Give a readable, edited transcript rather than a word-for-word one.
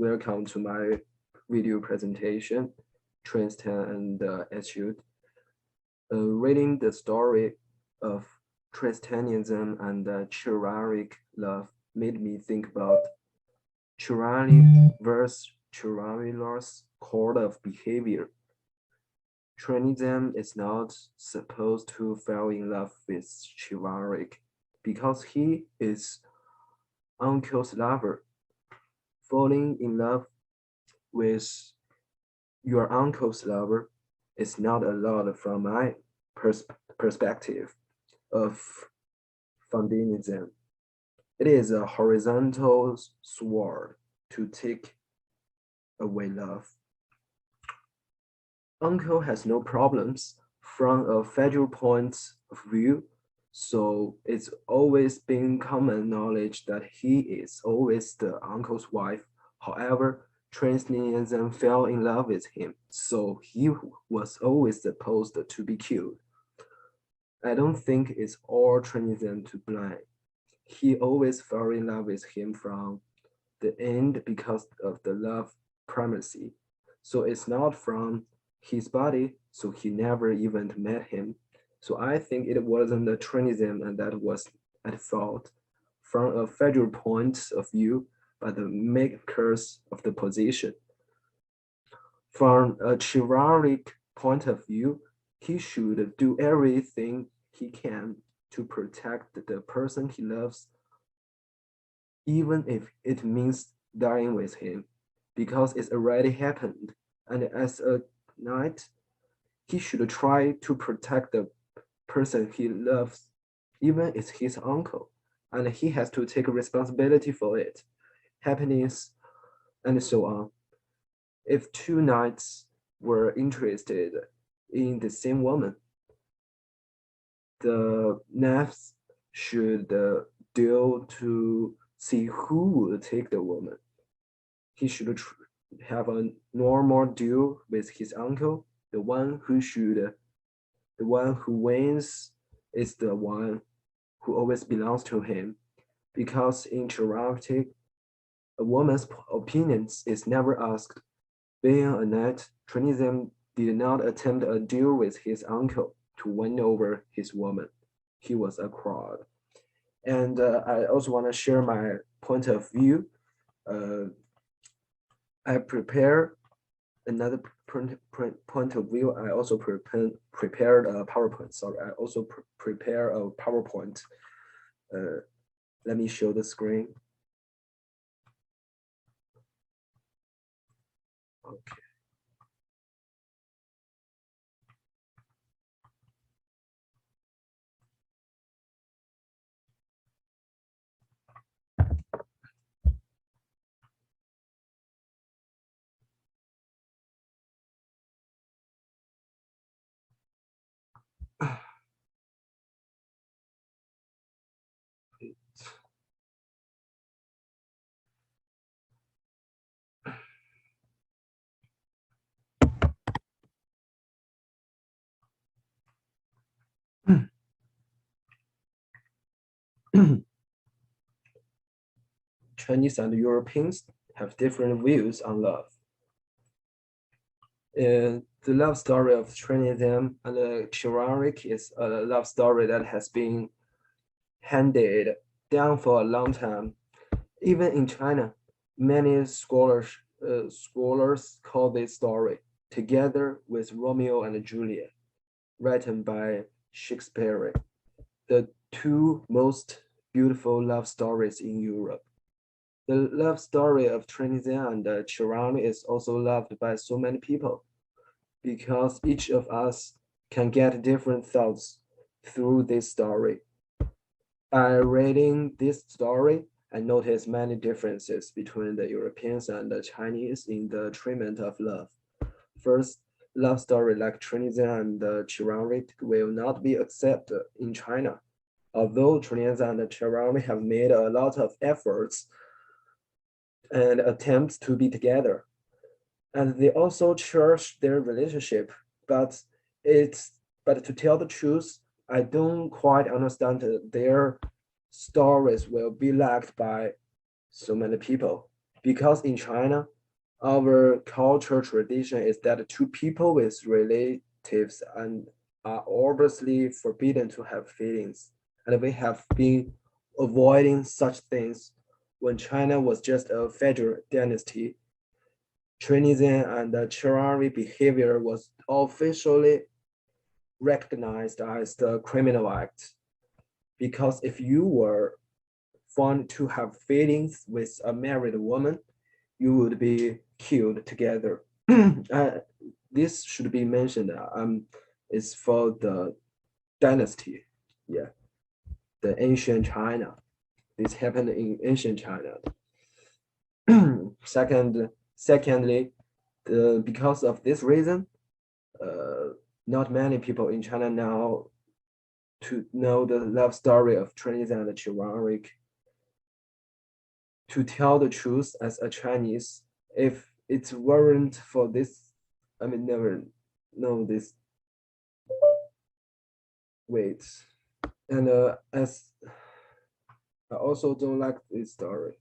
welcome to my video presentation, Tristan and Etude. Reading the story of Tristanianism and chivalric love made me think about chivalry versus chivalrous code of behavior. Trinitism is not supposed to fall in love with chivalric because he is uncle's lover. Falling in love with your uncle's lover is not allowed from my perspective of fundamentalism. It is a horizontal sword to take away love. Uncle has no problems from a federal point of view, so it's always been common knowledge that he is always the uncle's wife. However, Transnianism fell in love with him, so he was always supposed to be killed. I don't think it's all Transnianism to blame. He always fell in love with him from the end because of the love primacy. So it's not from his body, so he never even met him. So I think it wasn't the Transnianism and that was at fault. From a federal point of view, by the makers of the position. From a chivalric point of view, he should do everything he can to protect the person he loves, even if it means dying with him, because it's already happened. And as a knight, he should try to protect the person he loves, even if it's his uncle, and he has to take responsibility for it. Happiness, and so on. If two knights were interested in the same woman, the knights should deal to see who will take the woman. He should have a normal deal with his uncle. The one who wins is the one who always belongs to him, because in chivalry, a woman's opinion is never asked. Being a knight, Trinitism did not attempt a deal with his uncle to win over his woman. He was a crowd. And I also want to share my point of view. I prepare another point of view. I also prepared a PowerPoint. Sorry, I also prepare a PowerPoint. Let me show the screen. Okay. Chinese and Europeans have different views on love. The love story of Trinitism and chivalric is a love story that has been handed down for a long time. Even in China, many scholars call this story Together with Romeo and Juliet, written by Shakespeare, the two most beautiful love stories in Europe. The love story of Trinitism and chivalry is also loved by so many people because each of us can get different thoughts through this story. By reading this story, I noticed many differences between the Europeans and the Chinese in the treatment of love. First, love story like Trinitism and chivalry will not be accepted in China. Although Trinitism and chivalry have made a lot of efforts and attempts to be together, and they also cherish their relationship. But to tell the truth, I don't quite understand their stories will be liked by so many people, because in China, Our culture tradition is that two people with relatives and are obviously forbidden to have feelings, and we have been avoiding such things when China was just a federal dynasty. Trinian and chivalry behavior was officially recognized as the criminal act because if you were found to have feelings with a married woman, you would be killed together. This should be mentioned. It's for the dynasty. Yeah, the ancient China. This happened in ancient China. Secondly, because of this reason, uh, not many people in China now to know the love story of Chinese and chivalric. To tell the truth, as a Chinese, if it weren't for this, I mean, never know this. Wait, and as I also don't like this story.